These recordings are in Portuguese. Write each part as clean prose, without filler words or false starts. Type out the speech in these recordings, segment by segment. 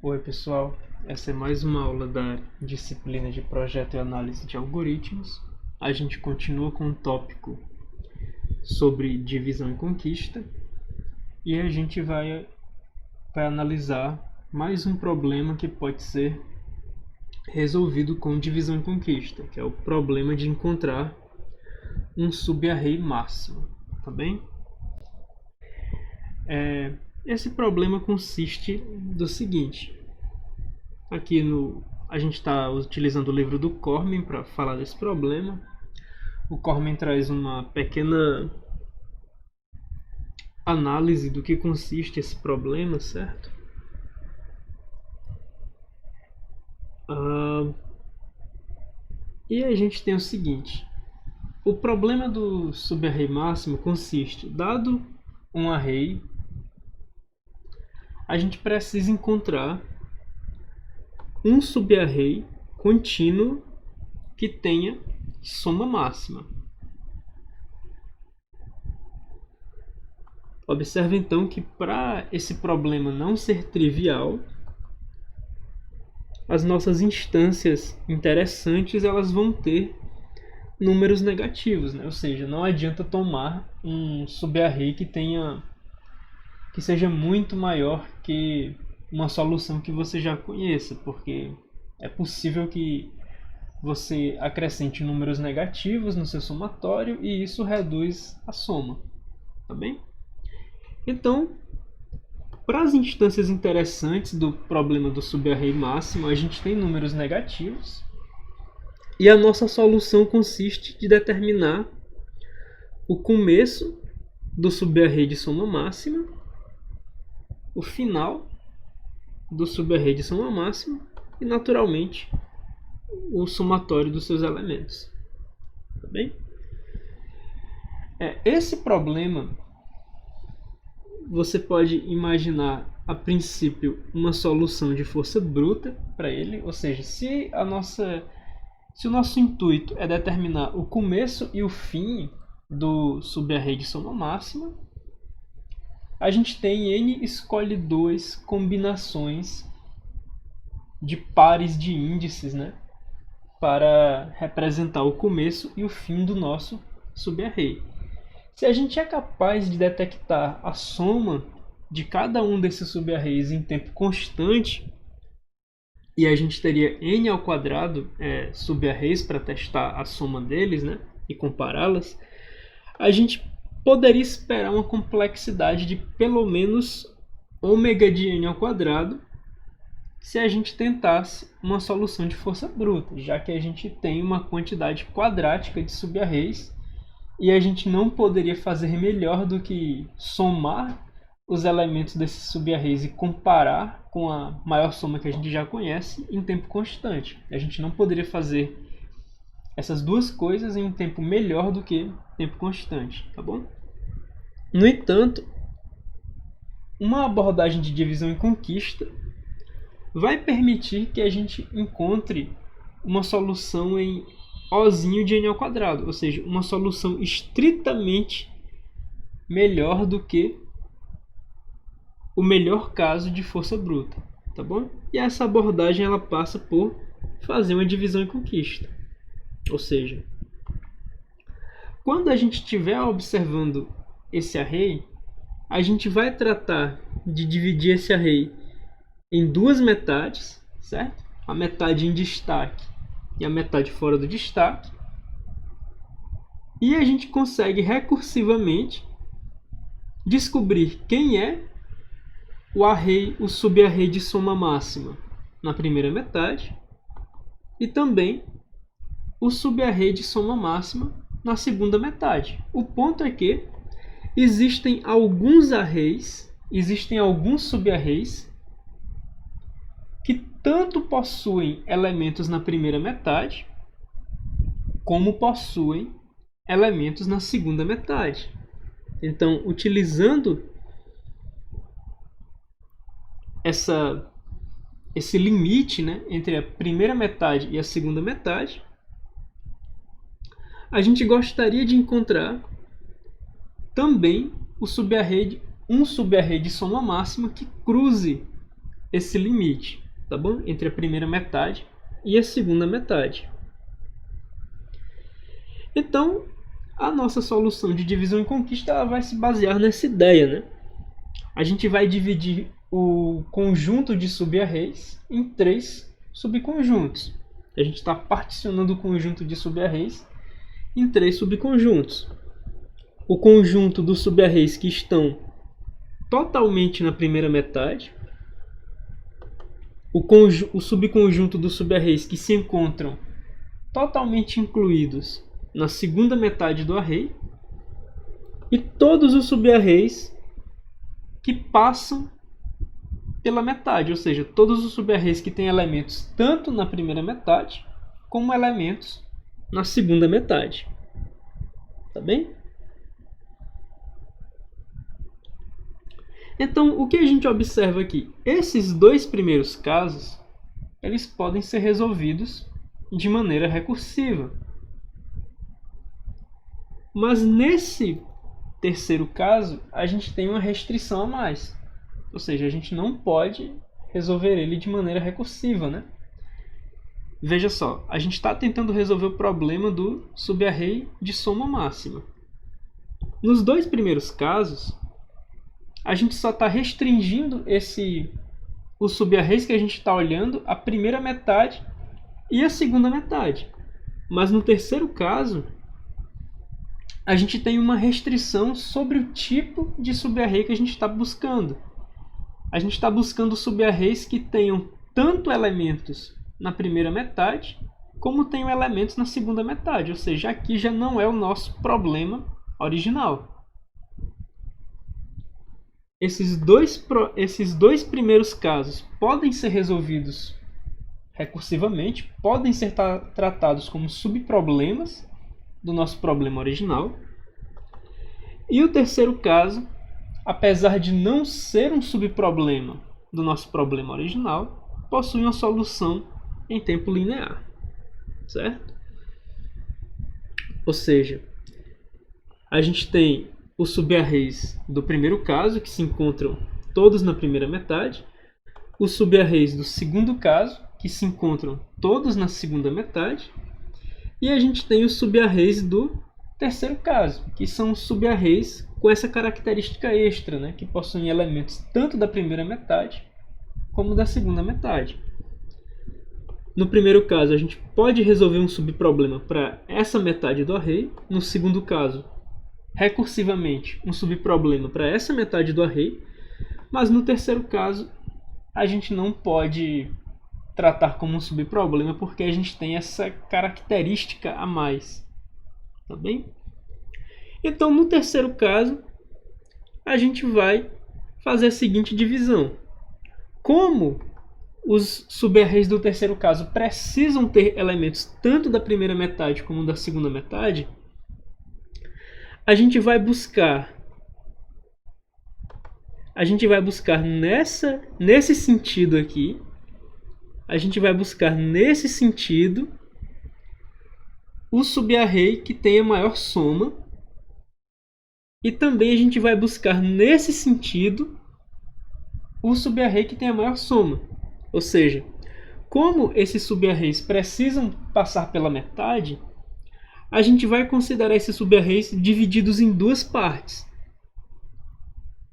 Oi pessoal, essa é mais uma aula da disciplina de Projeto e Análise de Algoritmos. A gente continua com o tópico sobre divisão e conquista e a gente vai analisar mais um problema que pode ser resolvido com divisão e conquista, que é o problema de encontrar um subarray máximo, tá bem? Esse problema consiste do seguinte. Aqui a gente está utilizando o livro do Cormen para falar desse problema. O Cormen traz uma pequena análise do que consiste esse problema, certo? E a gente tem o seguinte. O problema do subarray máximo consiste, dado um array, a gente precisa encontrar um subarray contínuo que tenha soma máxima. Observe então que para esse problema não ser trivial, as nossas instâncias interessantes elas vão ter números negativos, né? Ou seja, não adianta tomar um subarray que seja muito maior que uma solução que você já conheça, porque é possível que você acrescente números negativos no seu somatório e isso reduz a soma, tá bem? Então, para as instâncias interessantes do problema do subarray máximo, a gente tem números negativos e a nossa solução consiste de determinar o começo do subarray de soma máxima, o final do subarray de soma máxima e, naturalmente, o somatório dos seus elementos. Tá bem? Esse problema você pode imaginar a princípio uma solução de força bruta para ele, ou seja, se o nosso intuito é determinar o começo e o fim do subarray de soma máxima, a gente tem n escolhe 2 combinações de pares de índices, né, para representar o começo e o fim do nosso subarray. Se a gente é capaz de detectar a soma de cada um desses subarrays em tempo constante, e a gente teria n ao quadrado subarrays para testar a soma deles, né, e compará-las, a gente poderia esperar uma complexidade de pelo menos ômega de n ao quadrado se a gente tentasse uma solução de força bruta, já que a gente tem uma quantidade quadrática de subarrays e a gente não poderia fazer melhor do que somar os elementos desses subarrays e comparar com a maior soma que a gente já conhece em tempo constante. A gente não poderia fazer essas duas coisas em um tempo melhor do que tempo constante, tá bom? No entanto, uma abordagem de divisão e conquista vai permitir que a gente encontre uma solução em Ozinho de n ao quadrado, ou seja, uma solução estritamente melhor do que o melhor caso de força bruta, tá bom? E essa abordagem ela passa por fazer uma divisão e conquista. Ou seja, quando a gente estiver observando esse array, a gente vai tratar de dividir esse array em duas metades, certo? A metade em destaque e a metade fora do destaque. E a gente consegue recursivamente descobrir quem é o subarray de soma máxima na primeira metade e também o subarray de soma máxima na segunda metade. O ponto é que existem alguns subarrays que tanto possuem elementos na primeira metade como possuem elementos na segunda metade. Então, utilizando esse limite, né, entre a primeira metade e a segunda metade, a gente gostaria de encontrar também um subarray de soma máxima que cruze esse limite, tá bom? Entre a primeira metade e a segunda metade. Então, a nossa solução de divisão e conquista ela vai se basear nessa ideia, né? A gente vai dividir o conjunto de subarrays em 3 subconjuntos. A gente está particionando o conjunto de subarrays em 3 subconjuntos. O conjunto dos subarrays que estão totalmente na primeira metade, o subconjunto dos subarrays que se encontram totalmente incluídos na segunda metade do array, e todos os subarrays que passam pela metade, ou seja, todos os subarrays que têm elementos tanto na primeira metade como elementos na segunda metade. Tá bem? Então, o que a gente observa aqui? Esses 2 primeiros casos, eles podem ser resolvidos de maneira recursiva. Mas nesse terceiro caso, a gente tem uma restrição a mais. Ou seja, a gente não pode resolver ele de maneira recursiva, né? Veja só, a gente está tentando resolver o problema do subarray de soma máxima. Nos 2 primeiros casos, a gente só está restringindo os subarrays que a gente está olhando a primeira metade e a segunda metade. Mas no terceiro caso, a gente tem uma restrição sobre o tipo de subarray que a gente está buscando. A gente está buscando subarrays que tenham tanto elementos na primeira metade, como tenham elementos na segunda metade. Ou seja, aqui já não é o nosso problema original. Esses dois primeiros casos podem ser resolvidos recursivamente, podem ser tratados como subproblemas do nosso problema original. E o terceiro caso, apesar de não ser um subproblema do nosso problema original, possui uma solução em tempo linear, certo? Ou seja, a gente tem os subarrays do primeiro caso, que se encontram todos na primeira metade, os subarrays do segundo caso, que se encontram todos na segunda metade, e a gente tem os subarrays do terceiro caso, que são os subarrays com essa característica extra, né, que possuem elementos tanto da primeira metade como da segunda metade. No primeiro caso, a gente pode resolver um subproblema para essa metade do array. No segundo caso, recursivamente, um subproblema para essa metade do array. Mas no terceiro caso, a gente não pode tratar como um subproblema porque a gente tem essa característica a mais. Tá bem? Então, no terceiro caso, a gente vai fazer a seguinte divisão. Como os subarrays do terceiro caso precisam ter elementos tanto da primeira metade como da segunda metade, a gente vai buscar nesse sentido aqui, a gente vai buscar nesse sentido o subarray que tenha maior soma, e também a gente vai buscar nesse sentido o subarray que tenha maior soma. Ou seja, como esses subarrays precisam passar pela metade, a gente vai considerar esses subarrays divididos em 2 partes.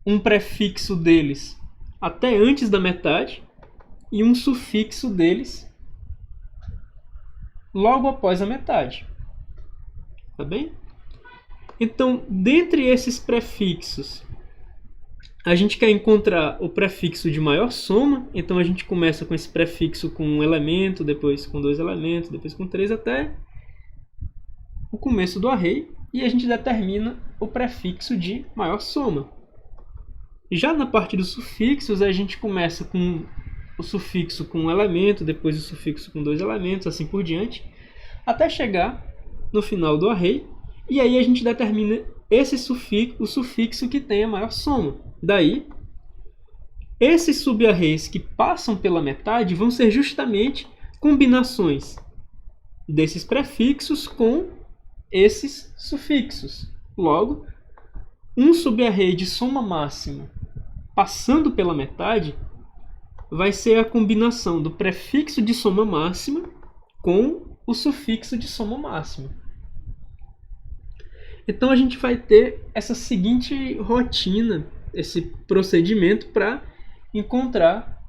Um prefixo deles até antes da metade e um sufixo deles logo após a metade. Tá bem? Então, dentre esses prefixos, a gente quer encontrar o prefixo de maior soma, então a gente começa com esse prefixo com um elemento, depois com 2 elementos, depois com 3, até o começo do array, e a gente determina o prefixo de maior soma. Já na parte dos sufixos, a gente começa com o sufixo com um elemento, depois o sufixo com 2 elementos, assim por diante, até chegar no final do array, e aí a gente determina o sufixo que tem a maior soma. Daí, esses subarrays que passam pela metade vão ser justamente combinações desses prefixos com esses sufixos. Logo, um subarray de soma máxima passando pela metade vai ser a combinação do prefixo de soma máxima com o sufixo de soma máxima. Então a gente vai ter essa seguinte rotina, esse procedimento para encontrar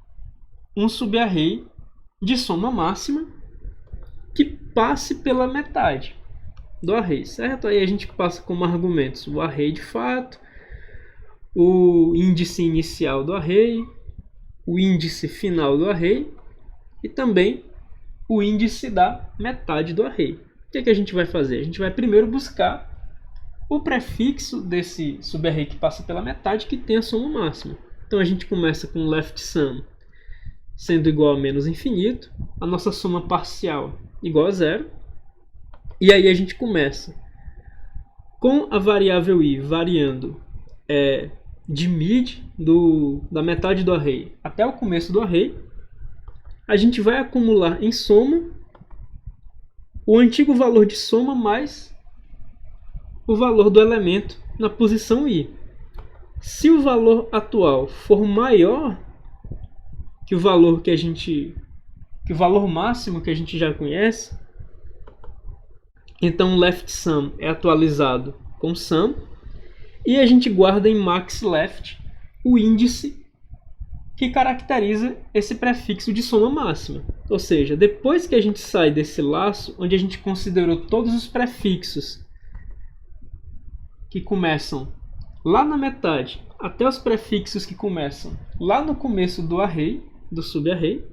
um subarray de soma máxima que passe pela metade do array, certo? Aí a gente passa como argumentos o array de fato, o índice inicial do array, o índice final do array e também o índice da metade do array. O que a gente vai fazer? A gente vai primeiro buscar o prefixo desse subarray que passa pela metade que tem a soma máxima. Então a gente começa com left_sum sendo igual a menos infinito, a nossa soma parcial igual a zero, e aí a gente começa com a variável i variando de mid da metade do array até o começo do array. A gente vai acumular em soma o antigo valor de soma mais o valor do elemento na posição i. Se o valor atual for maior que o valor que o valor máximo que a gente já conhece, então o left_sum é atualizado com sum e a gente guarda em max_left o índice que caracteriza esse prefixo de soma máxima. Ou seja, depois que a gente sai desse laço onde a gente considerou todos os prefixos que começam lá na metade até os prefixos que começam lá no começo do array, do subarray,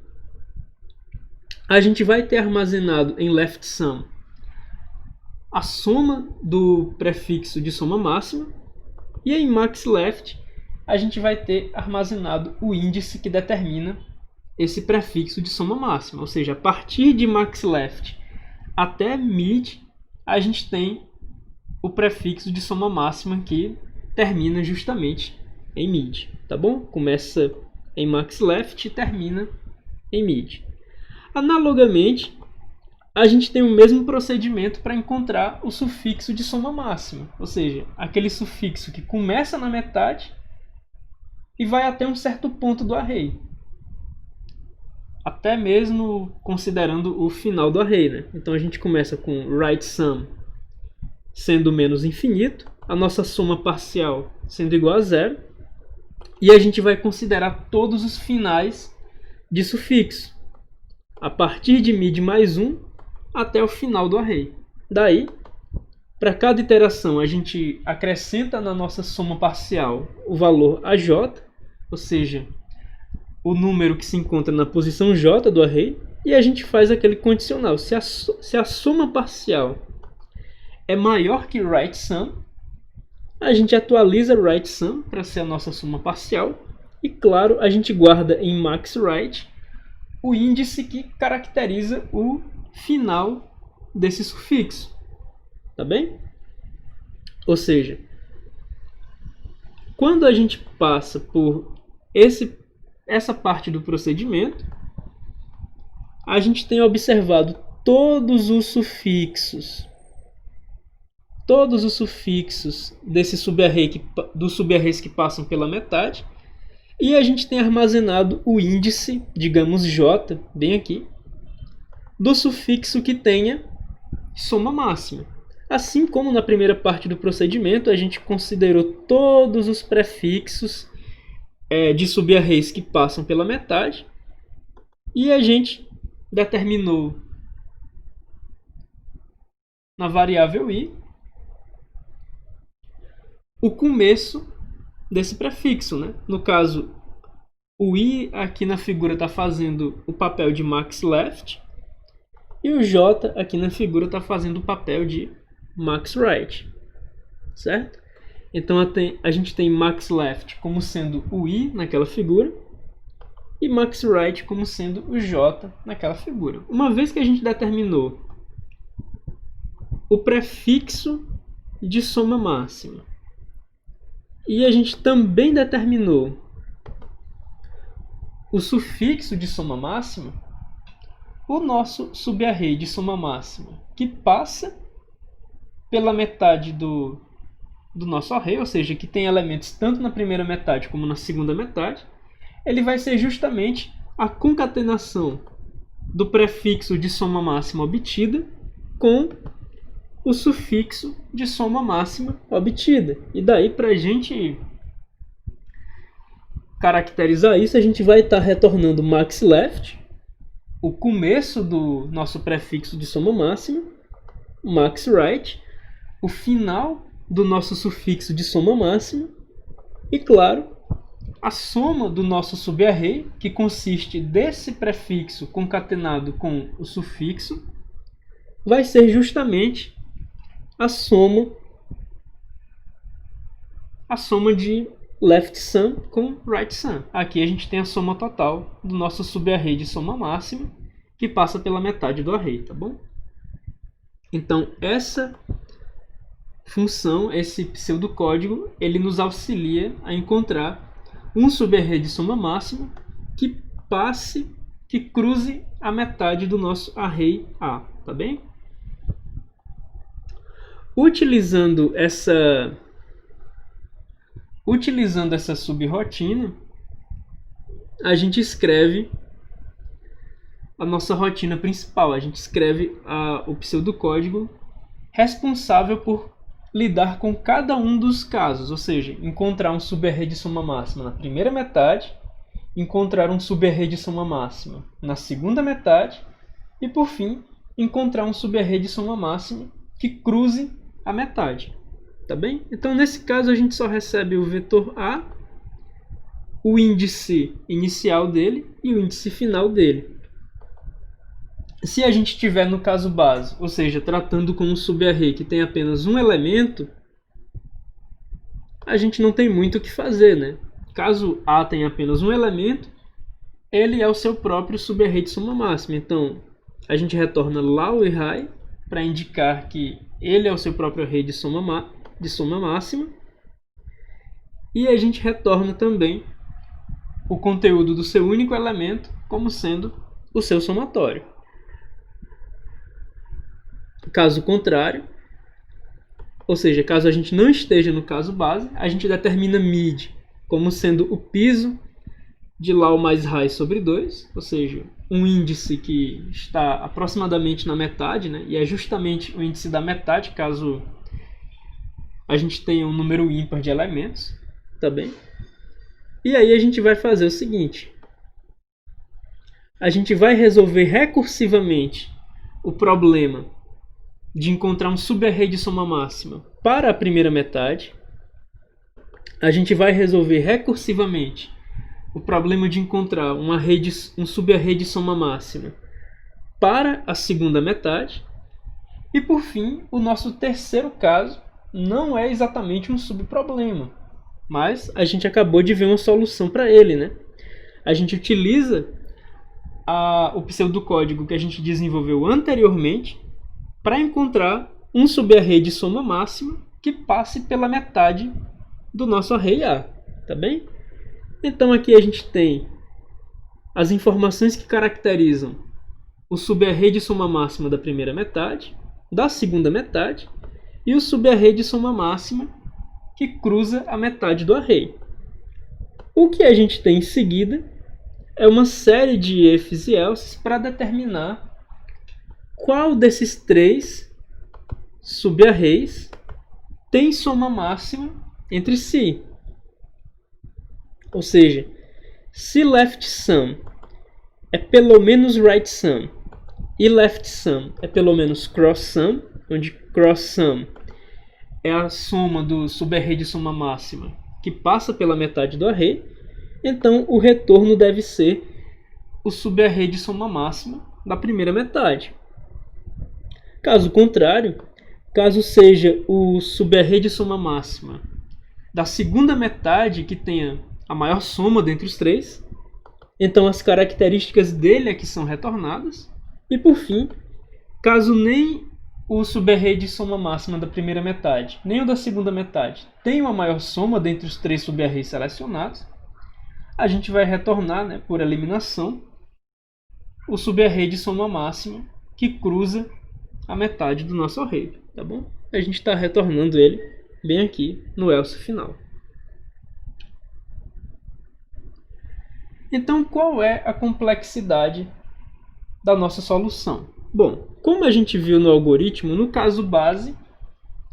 a gente vai ter armazenado em left_sum a soma do prefixo de soma máxima e em max_left a gente vai ter armazenado o índice que determina esse prefixo de soma máxima. Ou seja, a partir de max_left até mid a gente tem o prefixo de soma máxima que termina justamente em mid, tá bom? Começa em max_left e termina em mid. Analogamente, a gente tem o mesmo procedimento para encontrar o sufixo de soma máxima, ou seja, aquele sufixo que começa na metade e vai até um certo ponto do array, até mesmo considerando o final do array, né? Então a gente começa com right_sum sendo menos infinito, a nossa soma parcial sendo igual a zero, e a gente vai considerar todos os finais de sufixo, a partir de mid mais 1 até o final do array. Daí, para cada iteração, a gente acrescenta na nossa soma parcial o valor AJ, ou seja, o número que se encontra na posição J do array, e a gente faz aquele condicional. Se a soma parcial é maior que right_sum, a gente atualiza right_sum para ser a nossa soma parcial. E claro, a gente guarda em max_right o índice que caracteriza o final desse sufixo. Tá bem? Ou seja, quando a gente passa por essa parte do procedimento, a gente tem observado todos os sufixos desse subarray dos subarrays que passam pela metade, e a gente tem armazenado o índice, digamos J, bem aqui, do sufixo que tenha soma máxima. Assim como na primeira parte do procedimento, a gente considerou todos os prefixos de subarrays que passam pela metade, e a gente determinou na variável i o começo desse prefixo, né? No caso, o i aqui na figura está fazendo o papel de max_left e o j aqui na figura está fazendo o papel de max_right, certo? Então a gente tem max_left como sendo o i naquela figura e max_right como sendo o j naquela figura. Uma vez que a gente determinou o prefixo de soma máxima e a gente também determinou o sufixo de soma máxima, o nosso subarray de soma máxima, que passa pela metade do nosso array, ou seja, que tem elementos tanto na primeira metade como na segunda metade, ele vai ser justamente a concatenação do prefixo de soma máxima obtida com o sufixo de soma máxima obtida. E daí, para a gente caracterizar isso, a gente vai estar retornando max left, o começo do nosso prefixo de soma máxima, max right, o final do nosso sufixo de soma máxima e, claro, a soma do nosso subarray, que consiste desse prefixo concatenado com o sufixo, vai ser justamente a soma de left sum com right sum. Aqui a gente tem a soma total do nosso subarray de soma máxima, que passa pela metade do array, tá bom? Então, essa função, esse pseudocódigo, ele nos auxilia a encontrar um subarray de soma máxima que cruze a metade do nosso array A, tá bem? Utilizando essa subrotina, a gente escreve a nossa rotina principal. A gente escreve o pseudocódigo responsável por lidar com cada um dos casos, ou seja, encontrar um subarray de soma máxima na primeira metade, encontrar um subarray de soma máxima na segunda metade e, por fim, encontrar um subarray de soma máxima que cruze a metade. Tá bem? Então, nesse caso, a gente só recebe o vetor A, o índice inicial dele e o índice final dele. Se a gente estiver no caso base, ou seja, tratando com um subarray que tem apenas um elemento, a gente não tem muito o que fazer, né? Caso A tenha apenas um elemento, ele é o seu próprio subarray de soma máxima. Então, a gente retorna low e high para indicar que ele é o seu próprio array de soma máxima. E a gente retorna também o conteúdo do seu único elemento como sendo o seu somatório. Caso contrário, ou seja, caso a gente não esteja no caso base, a gente determina mid como sendo o piso de low mais high sobre 2, ou seja, um índice que está aproximadamente na metade, né? E é justamente o índice da metade caso a gente tenha um número ímpar de elementos, tá bem? E aí a gente vai fazer o seguinte: a gente vai resolver recursivamente o problema de encontrar um subarray de soma máxima para a primeira metade. A gente vai resolver recursivamente o problema de encontrar um subarray de soma máxima para a segunda metade. E, por fim, o nosso terceiro caso não é exatamente um subproblema, mas a gente acabou de ver uma solução para ele, né? A gente utiliza o pseudocódigo que a gente desenvolveu anteriormente para encontrar um subarray de soma máxima que passe pela metade do nosso array A, tá bem? Então aqui a gente tem as informações que caracterizam o subarray de soma máxima da primeira metade, da segunda metade e o subarray de soma máxima que cruza a metade do array. O que a gente tem em seguida é uma série de ifs e elses para determinar qual desses três subarrays tem soma máxima entre si. Ou seja, se left sum é pelo menos right sum e left sum é pelo menos cross sum, onde cross sum é a soma do subarray de soma máxima que passa pela metade do array, então o retorno deve ser o subarray de soma máxima da primeira metade. Caso contrário, caso seja o subarray de soma máxima da segunda metade que tenha a maior soma dentre os três, então as características dele é que são retornadas. E por fim, caso nem o subarray de soma máxima da primeira metade, nem o da segunda metade tenham a maior soma dentre os três subarrays selecionados, a gente vai retornar, né, por eliminação, o subarray de soma máxima que cruza a metade do nosso array, tá bom? A gente está retornando ele bem aqui no else final. Então, qual é a complexidade da nossa solução? Bom, como a gente viu no algoritmo, no caso base,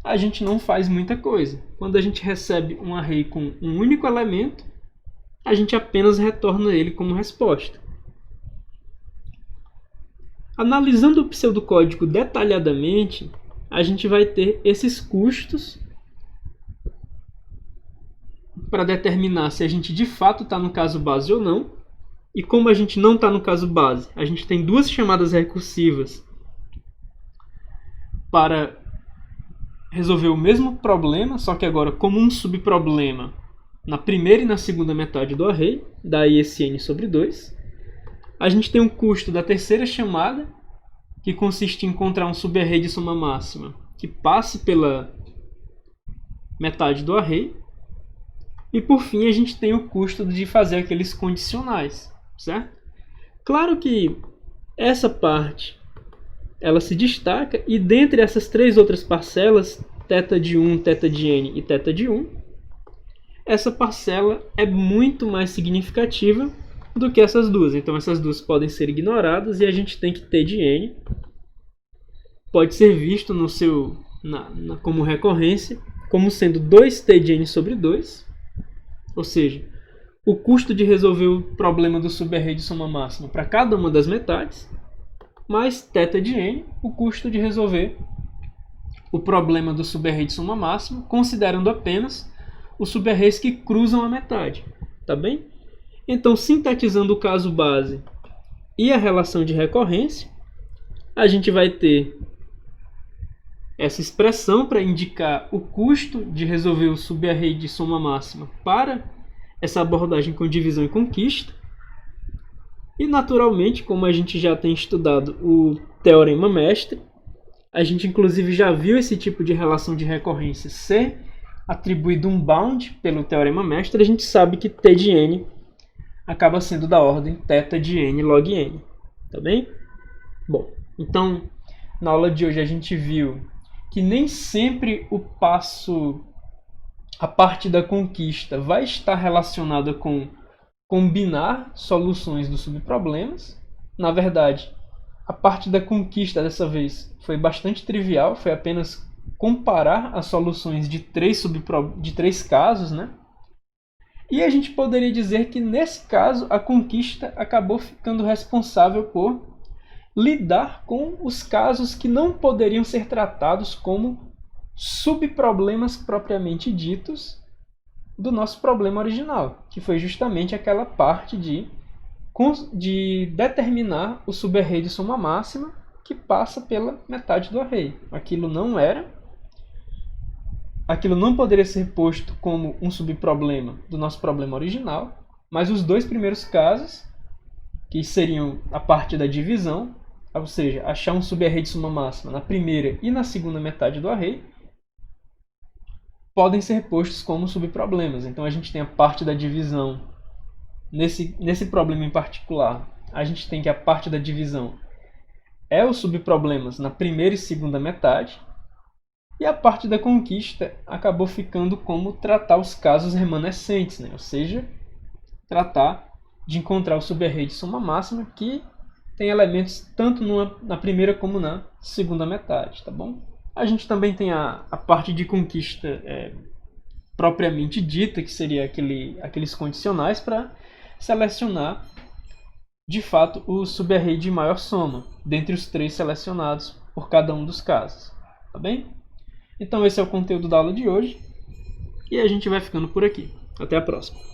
a gente não faz muita coisa. Quando a gente recebe um array com um único elemento, a gente apenas retorna ele como resposta. Analisando o pseudocódigo detalhadamente, a gente vai ter esses custos para determinar se a gente de fato está no caso base ou não. E como a gente não está no caso base, a gente tem duas chamadas recursivas para resolver o mesmo problema, só que agora como um subproblema na primeira e na segunda metade do array, daí esse n sobre 2. A gente tem um custo da terceira chamada, que consiste em encontrar um subarray de soma máxima que passe pela metade do array. E por fim a gente tem o custo de fazer aqueles condicionais, certo? Claro que essa parte ela se destaca, e dentre essas três outras parcelas, θ de 1, θ de n e θ de 1, essa parcela é muito mais significativa do que essas duas. Então essas duas podem ser ignoradas e a gente tem que t de n pode ser visto no seu, como recorrência como sendo 2t de n sobre 2, ou seja, o custo de resolver o problema do subarray de soma máxima para cada uma das metades, mais θ de n, o custo de resolver o problema do subarray de soma máxima, considerando apenas os subarrays que cruzam a metade. Tá bem? Então, sintetizando o caso base e a relação de recorrência, a gente vai ter essa expressão para indicar o custo de resolver o subarray de soma máxima para essa abordagem com divisão e conquista. E, naturalmente, como a gente já tem estudado o teorema mestre, a gente inclusive já viu esse tipo de relação de recorrência ser atribuído um bound pelo teorema mestre, a gente sabe que t de n acaba sendo da ordem θ de n log n. Tá bem? Bom, então, na aula de hoje a gente viu que nem sempre a parte da conquista vai estar relacionada com combinar soluções dos subproblemas. Na verdade, a parte da conquista dessa vez foi bastante trivial, foi apenas comparar as soluções de três casos, né? E a gente poderia dizer que nesse caso a conquista acabou ficando responsável por lidar com os casos que não poderiam ser tratados como subproblemas propriamente ditos do nosso problema original, que foi justamente aquela parte de determinar o subarray de soma máxima que passa pela metade do array. Aquilo não poderia ser posto como um subproblema do nosso problema original, mas os dois primeiros casos, que seriam a parte da divisão, ou seja, achar um subarray de soma máxima na primeira e na segunda metade do array, podem ser postos como subproblemas. Então a gente tem a parte da divisão, nesse problema em particular, a gente tem que a parte da divisão é os subproblemas na primeira e segunda metade, e a parte da conquista acabou ficando como tratar os casos remanescentes, né? Ou seja, tratar de encontrar o subarray de soma máxima que tem elementos tanto na primeira como na segunda metade, tá bom? A gente também tem a parte de conquista propriamente dita, que seria aqueles condicionais para selecionar, de fato, o subarray de maior soma, dentre os três selecionados por cada um dos casos. Tá bem? Então esse é o conteúdo da aula de hoje, e a gente vai ficando por aqui. Até a próxima!